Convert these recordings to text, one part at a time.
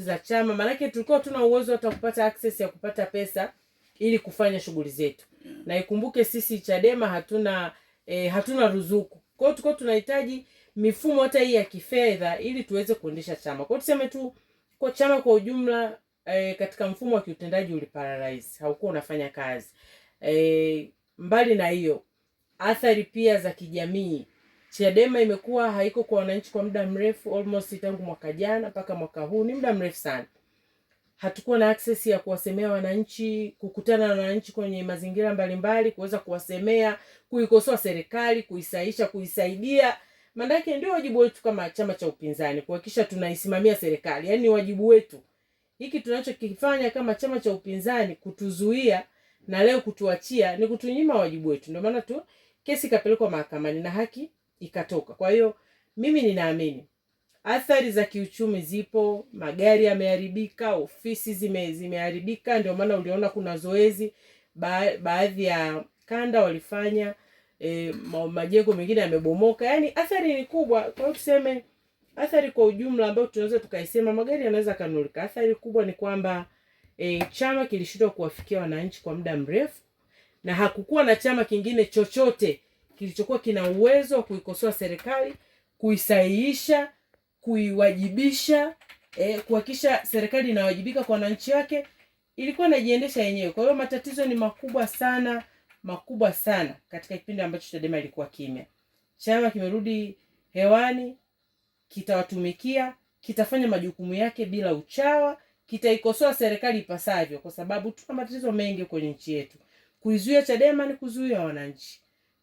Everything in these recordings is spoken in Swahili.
za chama, maanake tulikuwa tuna uwezo hata kupata access ya kupata pesa ili kufanya shughuli zetu. Na ikumbuke sisi Chadema hatuna ruzuku. Kwa hiyo tulikuwa tunahitaji mifumo hata hii ya kifedha ili tuweze kuendesha chama. Kwa hiyo tuseme tu kwa chama kwa ujumla katika mfumo wa kiutendaji uliparalyze, haukuwa unafanya kazi. Mbali na hiyo, athari pia za kijamii, Chadema imekuwa haiko kwa wananchi kwa muda mrefu, almost tangu mwaka jana mpaka mwaka huu, ni muda mrefu sana. Hatukuwa na access ya kuwasemea wananchi, kukutana na wananchi kwenye mazingira mbalimbali, kuweza kuwasemea, kuikosoa serikali, kuisaisha, kuisaidia. Maanake ndio wajibu wetu kama chama cha upinzani kuhakikisha tunaisimamia serikali. Yaani wajibu wetu. Hiki tunachokifanya kama chama cha upinzani kutuzuia na leo kutuachia ni kutunyima wajibu wetu. Ndio maana tu kesi ikapelekwa mahakamani na haki ikatoka. Kwa hiyo mimi ninaamini athari za kiuchumi zipo, magari yameharibika, ofisi zimeharibika. Ndio maana uliona kuna zoezi baadhi ya kanda walifanya majengo mengine yamebomoka. Yaani athari ni kubwa. Kwa hiyo tuseme athari kwa ujumla ambayo tunaweza tukaisema, magari yanaweza kanulika. Athari kubwa ni kwamba chama kilishindwa kuwafikia wananchi kwa muda mrefu, na hakukuwa na chama kingine chochote kilichokuwa kina uwezo wa kuikosoa serikali, kuisahihisha, kuiwajibisha, kuhakikisha serikali inawajibika kwa wananchi wake. Ilikuwa inajiendesha yenyewe. Kwa hiyo matatizo ni makubwa sana katika kipindi ambacho Chadema ilikuwa kimya. Chama kimerudi hewani, kitawatumikia, kitafanya majukumu yake bila uchawa, kitaikosoa serikali ipasavyo, kwa sababu tuna matatizo mengi kwenye nchi yetu. Kuizuia Chadema ni kuzuia wananchi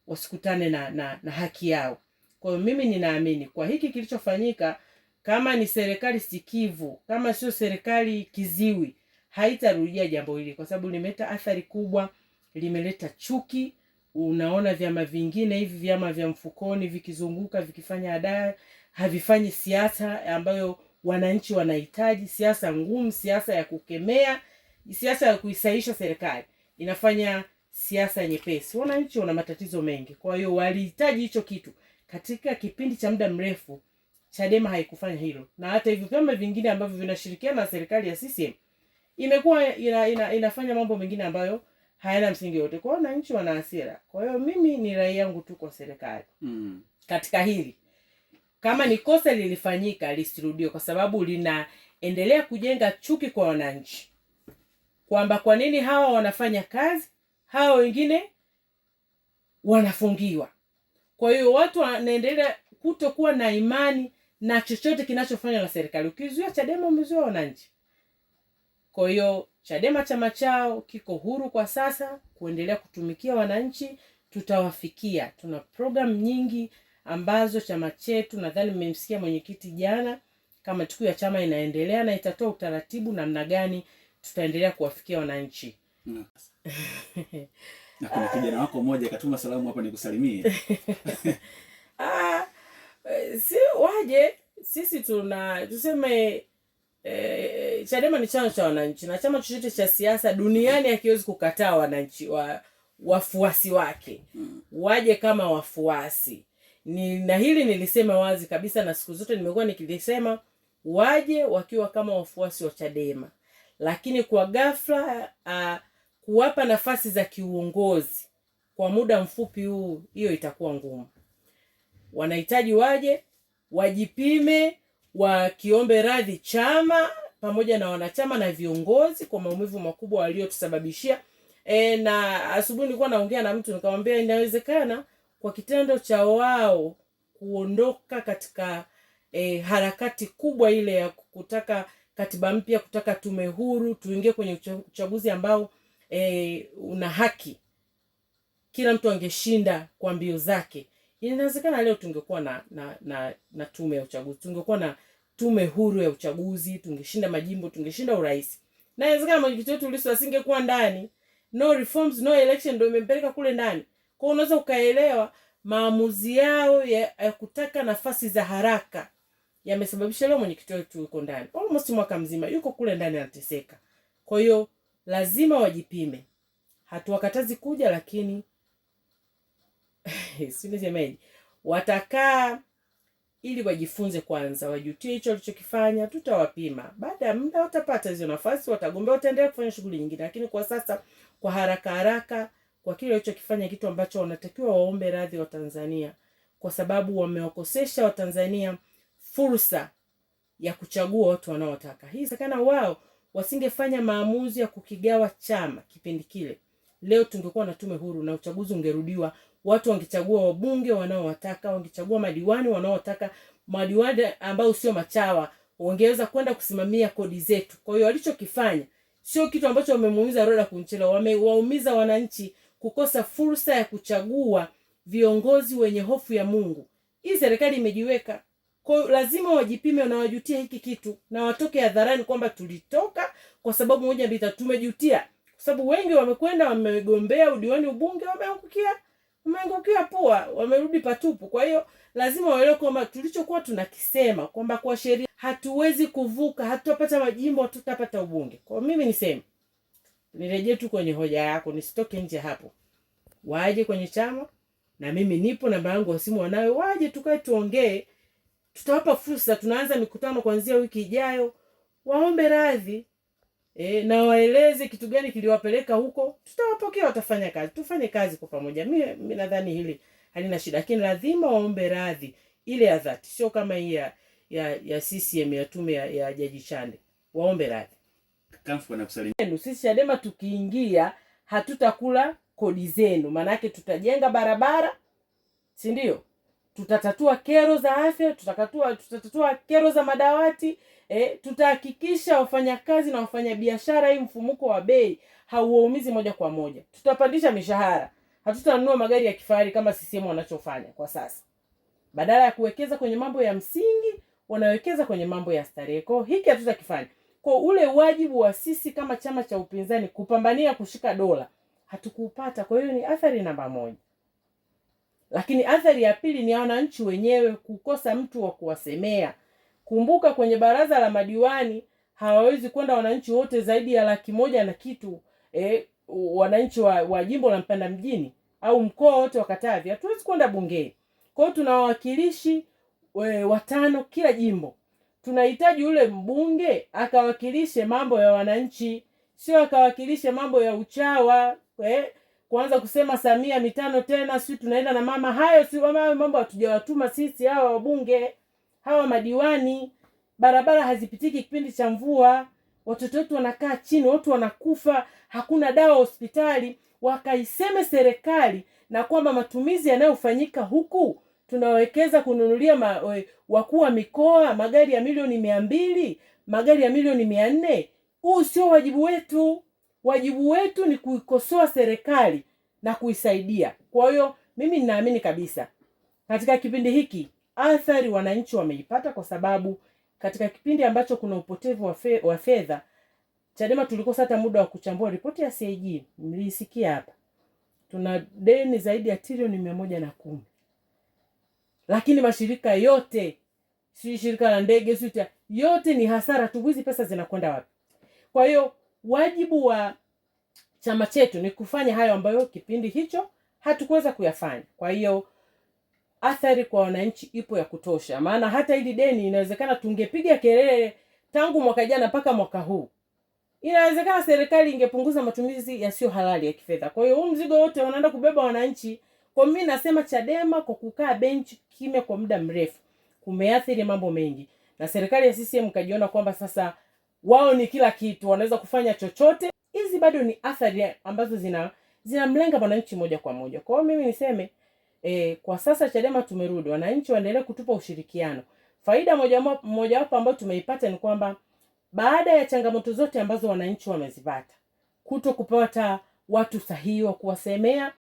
wasikutane na haki yao. Kwa hiyo mimi ninaamini kwa hiki kilichofanyika, kama ni serikali sikivu, kama sio serikali kiziwi, haitarudia jambo hili, kwa sababu limeleta athari kubwa, limeleta chuki. Unaona vyama vingine hivi, vyama vya mfukoni vikizunguka vikifanya adai, havifanyi siasa ambayo wananchi wanahitaji, siasa ngumu, siasa ya kukemea, siasa ya kuisaisha serikali. Inafanya siasa nyepesi. Wananchi wana matatizo mengi. Kwa hiyo walihitaji hicho kitu. Katika kipindi cha muda mrefu Chadema haikufanya hilo. Na hata hivyo vyama vingine ambavyo vinashirikiana na serikali ya CCM imekuwa inafanya mambo mengine ambayo hayana msingi wote. Kwa hiyo wananchi wana hasira. Kwa hiyo mimi ni rai yangu tu kwa serikali. Katika hili, kama ni kosa lilifanyika, lisirudiwe, kwa sababu linaendelea kujenga chuki kwa wananchi. Kwamba kwa nini hawa wanafanya kazi, hawa wengine wanafungiwa. Kwa hiyo watu wanaendelea kutokuwa na imani na chochote kinachofanywa na serikali. Ukizuia Chadema umezuia wananchi. Kwa hiyo Chadema chama chao kiko huru kwa sasa kuendelea kutumikia wananchi, tutawafikia. Tuna program nyingi ambazo chama chetu, nadhani mmemsikia mwenyekiti jana, kama tukio ya chama inaendelea na itatoa utaratibu namna gani tutaendelea kuwafikia wananchi. Na kuna kijana wako mmoja katuma salamu hapa nikusalimie. Si waje, sisi tuseme Chadema ni chama cha wananchi, na chama chochote cha siasa duniani hakiwezi kukataa wananchi wafuasi wake. Waje kama wafuasi. Na hili nilisema wazi kabisa, na siku zote nimekuwa nikilisema, waje wakiwa kama wafuasi wa Chadema. Lakini kwa ghafla kuwapa nafasi za kiuongozi kwa muda mfupi huu, hiyo itakuwa ngumu. Wanahitaji waje, wajipime, wakiombe radhi chama pamoja na wanachama na viongozi kwa maumivu makubwa waliotusababishia. Na asubuhi nilikuwa naongea na mtu nikamwambia inawezekana kwa kitendo cha wao kuondoka katika harakati kubwa ile ya kutaka katiba mpya, kutaka tume huru, tuingie kwenye uchaguzi ambao una haki, kila mtu angeshinda kwa mbio zake. Inawezekana leo tungekuwa na tume ya uchaguzi, tungekuwa na tume huru ya uchaguzi, tungeshinda majimbo, tungeshinda urais. Na inawezekana mwenyekiti wetu Lissu asingekuwa ndani. No reforms, no election ndio imempeleka kule ndani. Kwa unaweza ukaelewa maamuzi yao ya kutaka nafasi za haraka yamesababisha leo mwenyekiti wetu yuko ndani. Almost mwaka mzima yuko kule ndani anateseka. Kwa hiyo lazima wajipime. Hatuwakatazi kuja, lakini sinisemaje, watakaa ili wajifunze kwanza, wajutie hicho walichokifanya. Tutawapima, baada ya muda watapata hizo nafasi, watagombea, wataendelea kufanya shughuli nyingine. Lakini kwa sasa, kwa haraka kwa kile walichokifanya, kitu ambacho wanatakiwa waombe radhi wa Tanzania, kwa sababu wamewakosesha Watanzania fursa ya kuchagua watu wanaotaka. Hii sakana wao wasingefanya maamuzi ya kukigawa chama kipindi kile, leo tungekuwa na tume huru na uchaguzi ungerudiwa. Watu wangechagua wabunge wanaowataka, wangechagua madiwani wanaotaka, madiwani ambao sio machawa, wangeweza kwenda kusimamia kodi zetu. Kwa hiyo walichokifanya sio kitu ambacho wamemuumiza Roda Kunchela, wamewaumiza wananchi kukosa fursa ya kuchagua viongozi wenye hofu ya Mungu. Hii serikali imejiweka. Kwa hiyo lazima wajipime na wajutie hiki kitu, na watoke hadharani kwamba tulitoka kwa sababu moja mbili tatu, tumejutia. Kwa sababu wengi wamekwenda wamegombea udiwani, ubunge, wameangukia pua, wamerudi patupu. Kwa hiyo lazima waelewe kwamba tulichokuwa tunakisema kwamba kwa sheria hatuwezi kuvuka, hatutapata majimbo, hatutapata ubunge. Kwa mimi niseme, nirejee tu kwenye hoja yako, nisitoke nje hapo. Waje kwenye chama, na mimi nipo, namba yangu ya simu wanayo, waje tukae tuongee. Tutawapa fursa, tunaanza mikutano kuanzia wiki ijayo. Waombe radhi na waeleze kitu gani kiliwapeleka huko. Tutawapokea, watafanya kazi, tufanye kazi kwa pamoja. Mimi nadhani hili halina shida, lakini lazima waombe radhi ile ya dhati, sio kama hii ya CCM ya tume ya Jaji Chande. Waombe radhi. Kamfu na kusalimia. Sisi Chadema tukiingia hatutakula kodi zenu, maana yake tutajenga barabara, si ndio? Tutatatua kero za afya, tutatatua kero za madawati, tutahakikisha wafanyakazi na wafanyabiashara hii mfumuko wa bei hauwaumizi moja kwa moja. Tutapandisha mishahara. Hatutanunua magari ya kifahari kama CCM wanachofanya kwa sasa. Badala ya kuwekeza kwenye mambo ya msingi, wanawekeza kwenye mambo ya starehe. Kwa hiki hatutakifanya. Kwa ule wajibu wa sisi kama chama cha upinzani kupambania kushika dola, hatukuupata. Kwa hiyo ni athari namba moja. Lakini athari ya pili ni wananchi wenyewe kukosa mtu wa kuwasemea. Kumbuka kwenye baraza la madiwani hawawezi kwenda wananchi wote zaidi ya 100,000 na kitu, wananchi wa jimbo la Mpanda mjini au mkoa wote wa Katavi. Hatuwezi kwenda bungeni. Kwa hiyo tuna wawakilishi 5 kila jimbo. Tunahitaji ule mbunge akawakilishe mambo ya wananchi, sio akawakilishe mambo ya uchawa, kuanza kusema Samia 5 tena, sisi tunaenda na mama. Hayo si mambo hatujawatuma sisi hawa wabunge, hawa madiwani. Barabara hazipitiki kipindi cha mvua, watoto wetu wanakaa chini, watu wanakufa, hakuna dawa hospitali. Wakaiseme serikali na kwamba matumizi yanayofanyika huku tunawekeza kununulia wakuu wa mikoa magari ya milioni 200, magari ya milioni 400. Huu sio wajibu wetu. Wajibu wetu ni kuikosoa serikali na kuisaidia. Kwa hiyo mimi ninaamini kabisa katika kipindi hiki athari wananchi wameipata, kwa sababu katika kipindi ambacho kuna upotevu wa fedha, Chadema tulikosa hata muda wa kuchambua ripoti ya CAG. Mlisikia hapa. Tuna deni zaidi ya trilioni 110. Lakini mashirika yote, si shirika la ndege, yote ni hasara tu. Hizi pesa zinakwenda wapi? Kwa hiyo wajibu wa chama chetu ni kufanya hayo ambayo kipindi hicho hatukuweza kuyafanya. Kwa hiyo athari kwa wananchi ipo ya kutosha. Maana hata hili deni inawezekana tungepiga kelele tangu mwaka jana mpaka mwaka huu, inawezekana serikali ingepunguza matumizi yasiyo halali ya kifedha. Kwa hiyo huu mzigo wote wanaenda kubeba wananchi. Kwa mimi nasema Chadema kwa kukaa bench kimya kwa muda mrefu kumeathiri mambo mengi, na serikali ya CCM kajiona kwamba sasa wao ni kila kitu, wanaweza kufanya chochote. Hizi bado ni athari ambazo zinamlenga wananchi moja kwa moja. Kwa hiyo mimi niseme kwa sasa Chadema tumerudi, wananchi waendelee kutupa ushirikiano. Faida moja wapo ambayo tumeipata ni kwamba baada ya changamoto zote ambazo wananchi wamezipata, kuto kupata watu sahihi wa kuwasemea,